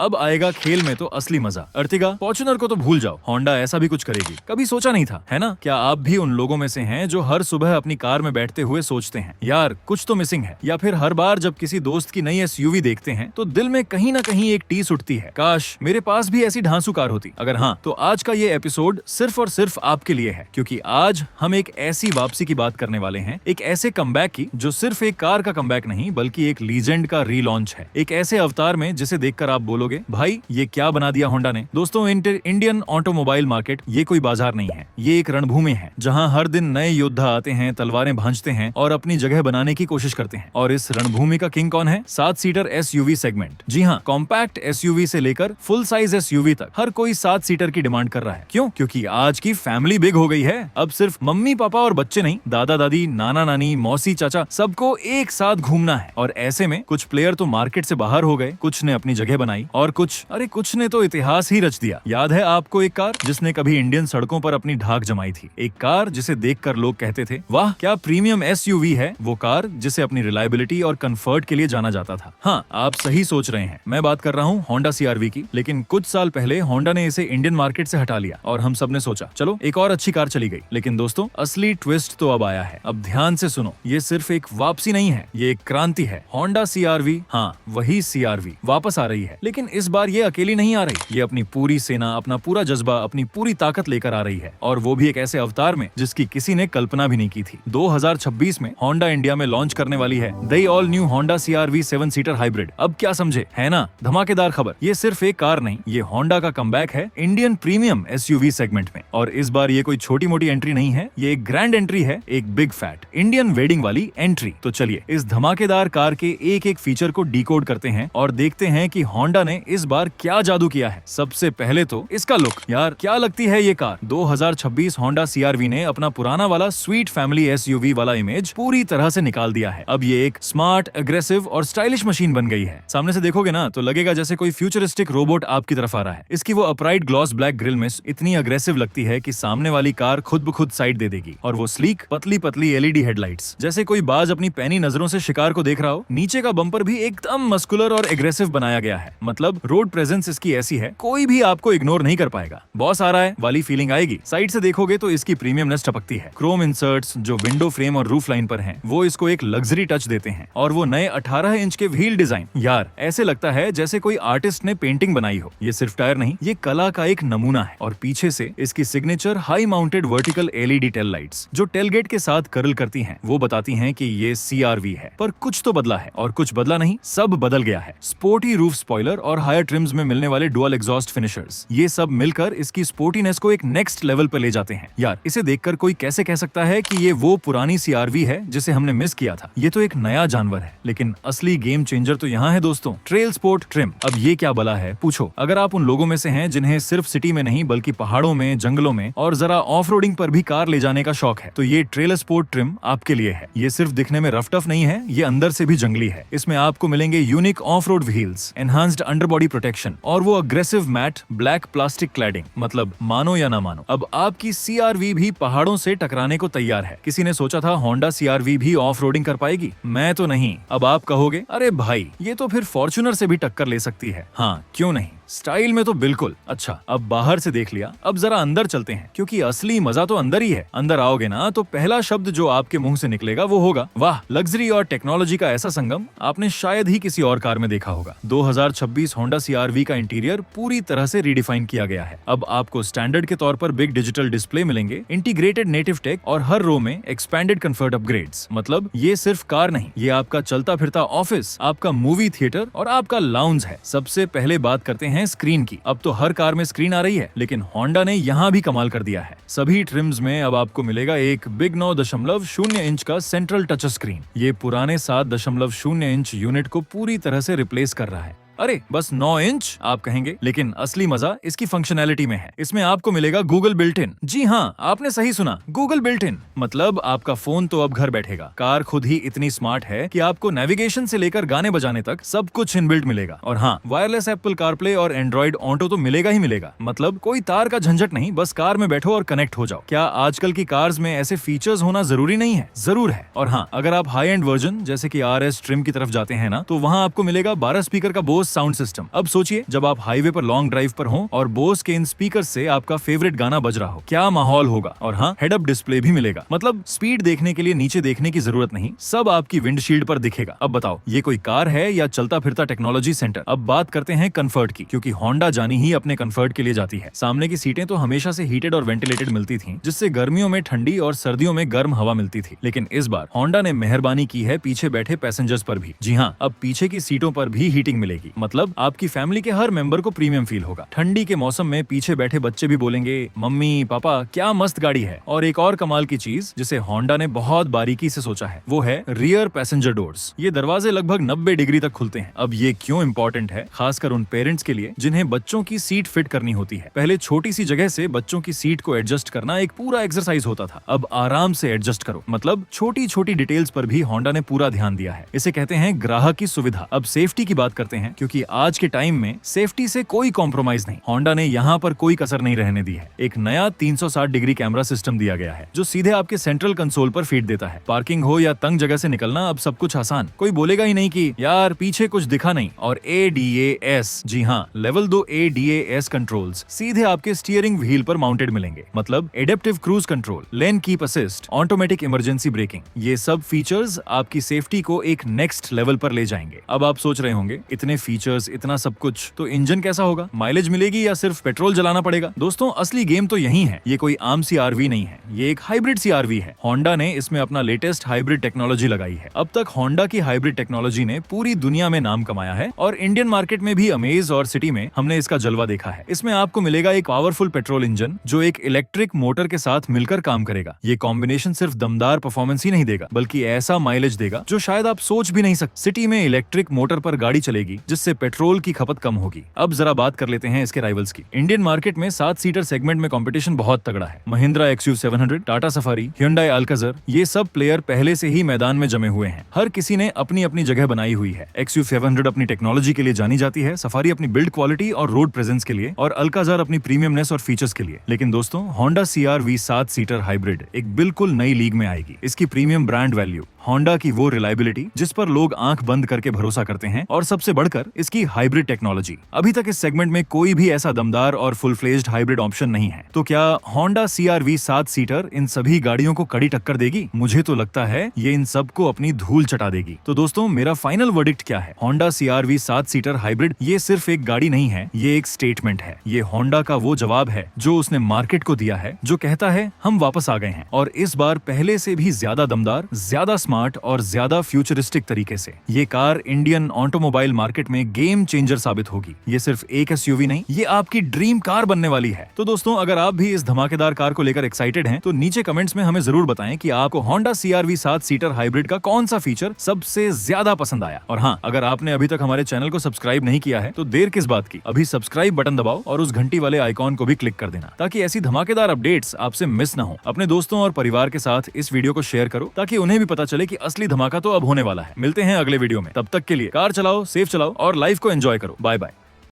अब आएगा खेल में तो असली मजा। अर्टिगा, फॉर्च्यूनर को तो भूल जाओ, होंडा ऐसा भी कुछ करेगी, कभी सोचा नहीं था, है ना? क्या आप भी उन लोगों में से हैं जो हर सुबह अपनी कार में बैठते हुए सोचते हैं, यार कुछ तो मिसिंग है? या फिर हर बार जब किसी दोस्त की नई एसयूवी देखते हैं तो दिल में कहीं ना कहीं एक टीस उठती है, काश मेरे पास भी ऐसी ढांसू कार होती। अगर हाँ, तो आज का ये एपिसोड सिर्फ और सिर्फ आपके लिए है, क्योंकि आज हम एक ऐसी वापसी की बात करने वाले हैं, एक ऐसे कमबैक की जो सिर्फ एक कार का कमबैक नहीं बल्कि एक लीजेंड का रीलॉन्च है। एक ऐसे अवतार में जिसे देखकर आप बोलोगे, भाई ये क्या बना दिया होंडा ने। दोस्तों, इंडियन ऑटोमोबाइल मार्केट ये कोई बाजार नहीं है, ये एक रणभूमि है जहाँ हर दिन नए योद्धा आते हैं, तलवारें भांजते हैं और अपनी जगह बनाने की कोशिश करते हैं। और इस रणभूमि का किंग कौन है? 7 सीटर एसयूवी सेगमेंट। जी हाँ, कॉम्पैक्ट एसयूवी से लेकर फुल साइज एसयूवी तक हर कोई 7 सीटर की डिमांड कर रहा है। क्यों? क्योंकि आज की फैमिली बिग हो गई है। अब सिर्फ मम्मी पापा और बच्चे नहीं, दादा दादी, नाना नानी, मौसी चाचा, सबको एक साथ घूमना है। और ऐसे में कुछ प्लेयर तो मार्केट से बाहर हो गए, कुछ ने अपनी जगह बनाई और कुछ ने तो इतिहास ही रच दिया। याद है आपको एक कार जिसने कभी इंडियन सड़कों पर अपनी ढाक जमाई थी? एक कार जिसे देखकर लोग कहते थे, वाह क्या प्रीमियम एसयूवी है। वो कार जिसे अपनी रिलायबिलिटी और कंफर्ट के लिए जाना जाता था। हाँ, आप सही सोच रहे हैं, मैं बात कर रहा हूँ होंडा सीआरवी की। लेकिन कुछ साल पहले होंडा ने इसे इंडियन मार्केट से हटा लिया और हम सबने सोचा चलो एक और अच्छी कार चली गई। लेकिन दोस्तों, असली ट्विस्ट तो अब आया है। अब ध्यान से सुनो, ये सिर्फ एक वापसी नहीं है, ये एक क्रांति है। होंडा सीआरवी, हाँ वही सीआरवी वापस आ रही है। लेकिन इस बार ये अकेली नहीं आ रही, ये अपनी पूरी सेना, अपना पूरा जज्बा, अपनी पूरी ताकत लेकर आ रही है। और वो भी एक ऐसे अवतार में जिसकी किसी ने कल्पना भी नहीं की थी। 2026 में होंडा इंडिया में लॉन्च करने वाली है the all new Honda CR-V 7 seater hybrid. अब क्या समझे, है ना धमाकेदार खबर। ये सिर्फ एक कार नहीं, ये होंडा का कमबैक है इंडियन प्रीमियम एसयूवी सेगमेंट में। और इस बार ये कोई छोटी मोटी एंट्री नहीं है, ये एक ग्रैंड एंट्री है, एक बिग फैट इंडियन वेडिंग वाली एंट्री। तो चलिए इस धमाकेदार कार के एक एक फीचर को डिकोड करते हैं और देखते हैं कि होंडा ने इस बार क्या जादू किया है। सबसे पहले तो इसका लुक, यार क्या लगती है ये कार। 2026 होंडा सीआरवी ने अपना पुराना वाला स्वीट फैमिली एसयूवी वाला इमेज पूरी तरह से निकाल दिया है। अब ये एक स्मार्ट, एग्रेसिव और स्टाइलिश मशीन बन गई है। सामने से देखोगे ना तो लगेगा जैसे कोई फ्यूचरिस्टिक रोबोट आपकी तरफ आ रहा है। इसकी वो अपराइट ग्लॉस ब्लैक ग्रिल में इतनी अग्रेसिव लगती है कि सामने वाली कार खुद ब खुद साइड दे देगी। और वो स्लीक पतली पतली एलईडी हेडलाइट्स, जैसे कोई बाज अपनी पैनी नजरों से शिकार को देख रहा हो। नीचे का बम्पर भी एकदम मस्कुलर और एग्रेसिव बनाया गया है, मतलब रोड प्रेजेंस इसकी ऐसी है कोई भी आपको इग्नोर नहीं कर पाएगा। बॉस आ रहा है वाली फीलिंग आएगी। साइड से देखोगे तो इसकी प्रीमियमनेस टपकती है। क्रोम इंसर्ट्स जो विंडो फ्रेम और रूफ लाइन पर हैं, वो इसको एक लग्जरी टच देते हैं। और वो नए 18 इंच के व्हील डिजाइन, यार ऐसे लगता है जैसे कोई आर्टिस्ट ने पेंटिंग बनाई हो। ये सिर्फ टायर नहीं, ये कला का एक नमूना है। और पीछे से इसकी signature high mounted vertical LED tail lights जो टेलगेट के साथ कर्ल करती हैं, वो बताती हैं कि ये सीआरवी है। पर कुछ तो बदला है, और कुछ बदला नहीं, सब बदल गया है। स्पोर्टी रूफ स्पॉइलर और हायर ट्रिम्स में मिलने वाले डुअल एग्जॉस्ट फिनिशर्स, ये सब मिलकर इसकी स्पोर्टीनेस को एक नेक्स्ट लेवल पर ले जाते हैं। यार इसे देखकर कोई कैसे कह सकता है कि ये वो पुरानी सीआरवी है जिसे हमने मिस किया था। ये तो एक नया जानवर है। लेकिन असली गेम चेंजर तो यहाँ है दोस्तों, ट्रेल स्पोर्ट ट्रिम। अब ये क्या बला है पूछो। अगर आप उन लोगों में से हैं जिन्हें सिर्फ सिटी में नहीं बल्कि पहाड़ों में, जंगलों में और जरा ऑफ रोडिंग पर भी कार ले जाने का शौक है, तो ये ट्रेल स्पोर्ट ट्रिम आपके लिए है। ये सिर्फ दिखने में रफ टफ नहीं है, ये अंदर से भी जंगली है। इसमें आपको मिलेंगे unique of road wheels, enhanced underbody protection और वो aggressive matte black plastic cladding. मतलब मानो या ना मानो, अब आपकी सीआरवी भी पहाड़ों से टकराने को तैयार है। किसी ने सोचा था होंडा सीआरवी भी ऑफ रोडिंग कर पाएगी? मैं तो नहीं। अब आप कहोगे, अरे भाई ये तो फिर फॉर्च्यूनर से भी टक्कर ले सकती है। हाँ क्यों नहीं, स्टाइल में तो बिल्कुल। अच्छा, अब बाहर से देख लिया, अब जरा अंदर चलते हैं, क्योंकि असली मजा तो अंदर ही है। अंदर आओगे ना तो पहला शब्द जो आपके मुंह से निकलेगा वो होगा वाह। लग्जरी और टेक्नोलॉजी का ऐसा संगम आपने शायद ही किसी और कार में देखा होगा। 2026 होंडा सीआरवी का इंटीरियर पूरी तरह से रीडिफाइन किया गया है। अब आपको स्टैंडर्ड के तौर पर बिग डिजिटल डिस्प्ले मिलेंगे, इंटीग्रेटेड नेटिव टेक और हर रो में एक्सपैंडेड कंफर्ट अपग्रेड्स। मतलब ये सिर्फ कार नहीं, ये आपका चलता फिरता ऑफिस, आपका मूवी थिएटर और आपका लाउंज है। सबसे पहले बात करते हैं स्क्रीन की। अब तो हर कार में स्क्रीन आ रही है, लेकिन होंडा ने यहाँ भी कमाल कर दिया है। सभी ट्रिम्स में अब आपको मिलेगा एक बिग 9.0 इंच का सेंट्रल टच स्क्रीन। ये पुराने 7.0 इंच यूनिट को पूरी तरह से रिप्लेस कर रहा है। अरे बस 9 इंच आप कहेंगे, लेकिन असली मजा इसकी फंक्शनैलिटी में है। इसमें आपको मिलेगा गूगल बिल्ट इन। जी हाँ, आपने सही सुना, गूगल बिल्ट इन। मतलब आपका फोन तो अब घर बैठेगा। कार खुद ही इतनी स्मार्ट है कि आपको नेविगेशन से लेकर गाने बजाने तक सब कुछ इनबिल्ट मिलेगा। और हाँ, वायरलेस एप्पल कारप्ले और एंड्रॉइड ऑटो तो मिलेगा ही मिलेगा। मतलब कोई तार का झंझट नहीं, बस कार में बैठो और कनेक्ट हो जाओ। क्या आजकल की कार्स में ऐसे फीचर्स होना जरूरी नहीं है? जरूर है। और हाँ, अगर आप हाई एंड वर्जन जैसे कि RS ट्रिम की तरफ जाते हैं ना, तो वहाँ आपको मिलेगा 12 स्पीकर का बोस साउंड सिस्टम। अब सोचिए जब आप हाईवे पर लॉन्ग ड्राइव पर हो और बोस के इन स्पीकर से आपका फेवरेट गाना बज रहा हो, क्या माहौल होगा। और हाँ, हेड अप डिस्प्ले भी मिलेगा, मतलब स्पीड देखने के लिए नीचे देखने की जरूरत नहीं, सब आपकी विंडशील्ड पर दिखेगा। अब बताओ, ये कोई कार है या चलता फिरता टेक्नोलॉजी सेंटर। अब बात करते हैं कंफर्ट की, क्योंकि होंडा जानी ही अपने कंफर्ट के लिए जाती है। सामने की सीटें तो हमेशा से हीटेड और वेंटिलेटेड मिलती थीं, जिससे गर्मियों में ठंडी और सर्दियों में गर्म हवा मिलती थी। लेकिन इस बार होंडा ने मेहरबानी की है पीछे बैठे पैसेंजर्स पर भी। जी हाँ, अब पीछे की सीटों पर भी हीटिंग मिलेगी, मतलब आपकी फैमिली के हर मेंबर को प्रीमियम फील होगा। ठंडी के मौसम में पीछे बैठे बच्चे भी बोलेंगे, मम्मी पापा क्या मस्त गाड़ी है। और एक और कमाल की चीज जिसे होंडा ने बहुत बारीकी से सोचा है, वो है रियर पैसेंजर डोर्स। ये दरवाजे लगभग 90 डिग्री तक खुलते हैं। अब ये क्यों इंपॉर्टेंट है, खासकर उन पेरेंट्स के लिए जिन्हें बच्चों की सीट फिट करनी होती है। पहले छोटी सी जगह से बच्चों की सीट को एडजस्ट करना एक पूरा एक्सरसाइज होता था, अब आराम से एडजस्ट करो। मतलब छोटी छोटी डिटेल्स पर भी होंडा ने पूरा ध्यान दिया है। इसे कहते हैं ग्राहक की सुविधा। अब सेफ्टी की बात करते हैं, क्योंकि आज के टाइम में सेफ्टी से कोई कॉम्प्रोमाइज नहीं। होंडा ने यहाँ पर कोई कसर नहीं रहने दी है। एक नया 360 डिग्री कैमरा सिस्टम दिया गया है, जो सीधे आपके सेंट्रल कंसोल पर फीड देता है। पार्किंग हो या तंग जगह से निकलना, अब सब कुछ आसान। कोई बोलेगा ही नहीं कि यार पीछे कुछ दिखा नहीं। और ADAS, जी हाँ, लेवल 2 ADAS कंट्रोल्स सीधे आपके स्टीयरिंग व्हील पर माउंटेड मिलेंगे। मतलब adaptive cruise control, lane keep assist, automatic emergency breaking, ये सब फीचर्स आपकी सेफ्टी को एक नेक्स्ट लेवल पर ले जाएंगे। अब आप सोच रहे होंगे, इतने फीचर्स, इतना सब कुछ, तो इंजन कैसा होगा, माइलेज मिलेगी या सिर्फ पेट्रोल जलाना पड़ेगा। दोस्तों, असली गेम तो यही है। ये कोई आम सी RV नहीं है, ये एक हाइब्रिड सी RV है। होंडा ने इसमें अपना लेटेस्ट हाइब्रिड टेक्नोलॉजी लगाई है। अब तक होंडा की हाइब्रिड टेक्नोलॉजी ने पूरी दुनिया में नाम कमाया है, और इंडियन मार्केट में भी अमेज और सिटी में हमने इसका जलवा देखा है। इसमें आपको मिलेगा एक पावरफुल पेट्रोल इंजन जो एक इलेक्ट्रिक मोटर के साथ मिलकर काम करेगा। ये कॉम्बिनेशन सिर्फ दमदार परफॉर्मेंस ही नहीं देगा, बल्कि ऐसा माइलेज देगा जो शायद आप सोच भी नहीं सकते। सिटी में इलेक्ट्रिक मोटर पर गाड़ी चलेगी, जिससे पेट्रोल की खपत कम होगी। अब जरा बात कर लेते हैं इसके राइवल्स की। इंडियन मार्केट में 7 सीटर सेगमेंट में कंपटीशन बहुत तगड़ा है। Mahindra XUV700, Tata safari, Hyundai Alcazar, ये सब प्लेयर पहले से ही मैदान में जमे हुए हैं। हर किसी ने अपनी अपनी जगह बनाई हुई है। XUV700 अपनी टेक्नोलॉजी के लिए जानी जाती है, सफारी अपनी बिल्ड क्वालिटी और रोड प्रेजेंस के लिए, और Alcazar अपनी प्रीमियमनेस और फीचर्स के लिए। लेकिन दोस्तों, होंडा CR-V 7 सीटर हाइब्रिड एक बिल्कुल नई लीग में आएगी। इसकी प्रीमियम ब्रांड वैल्यू, होंडा की वो रिलायबिलिटी जिस पर लोग आंख बंद करके भरोसा करते हैं, और सबसे बढ़कर इसकी हाइब्रिड टेक्नोलॉजी। अभी तक इस सेगमेंट में कोई भी ऐसा दमदार और फुल फ्लेज्ड हाइब्रिड ऑप्शन नहीं है। तो क्या होंडा CR-V 7 सीटर इन सभी गाड़ियों को कड़ी टक्कर देगी? मुझे तो लगता है ये इन सबको अपनी धूल चटा देगी। तो दोस्तों, मेरा फाइनल वर्डिक्ट क्या है? होंडा CR-V 7 सीटर हाइब्रिड ये सिर्फ एक गाड़ी नहीं है, ये एक स्टेटमेंट है। ये होंडा का वो जवाब है जो उसने मार्केट को दिया है, जो कहता है हम वापस आ गए हैं, और इस बार पहले से भी ज्यादा दमदार, ज्यादा स्मार्ट और ज्यादा फ्यूचरिस्टिक तरीके से। ये कार इंडियन ऑटोमोबाइल मार्केट में गेम चेंजर साबित होगी। ये सिर्फ एक SUV नहीं, ये आपकी ड्रीम कार बनने वाली है। तो दोस्तों, अगर आप भी इस धमाकेदार कार को लेकर एक्साइटेड हैं, तो नीचे कमेंट्स में हमें जरूर बताएं कि आपको होंडा CR-V 7 सीटर हाइब्रिड का कौन सा फीचर सबसे ज्यादा पसंद आया। और हाँ, अगर आपने अभी तक हमारे चैनल को सब्सक्राइब नहीं किया है, तो देर किस बात की, अभी सब्सक्राइब बटन दबाओ और उस घंटी वाले आइकॉन को भी क्लिक कर देना, ताकि ऐसी धमाकेदार अपडेट्स आपसे मिस ना हो। अपने दोस्तों और परिवार के साथ इस वीडियो को शेयर करो, ताकि उन्हें भी पता चले कि असली धमाका तो अब होने वाला है। मिलते हैं अगले वीडियो में, तब तक के लिए कार चलाओ, सेफ चलाओ और लाइफ को एंजॉय करो। Bye bye.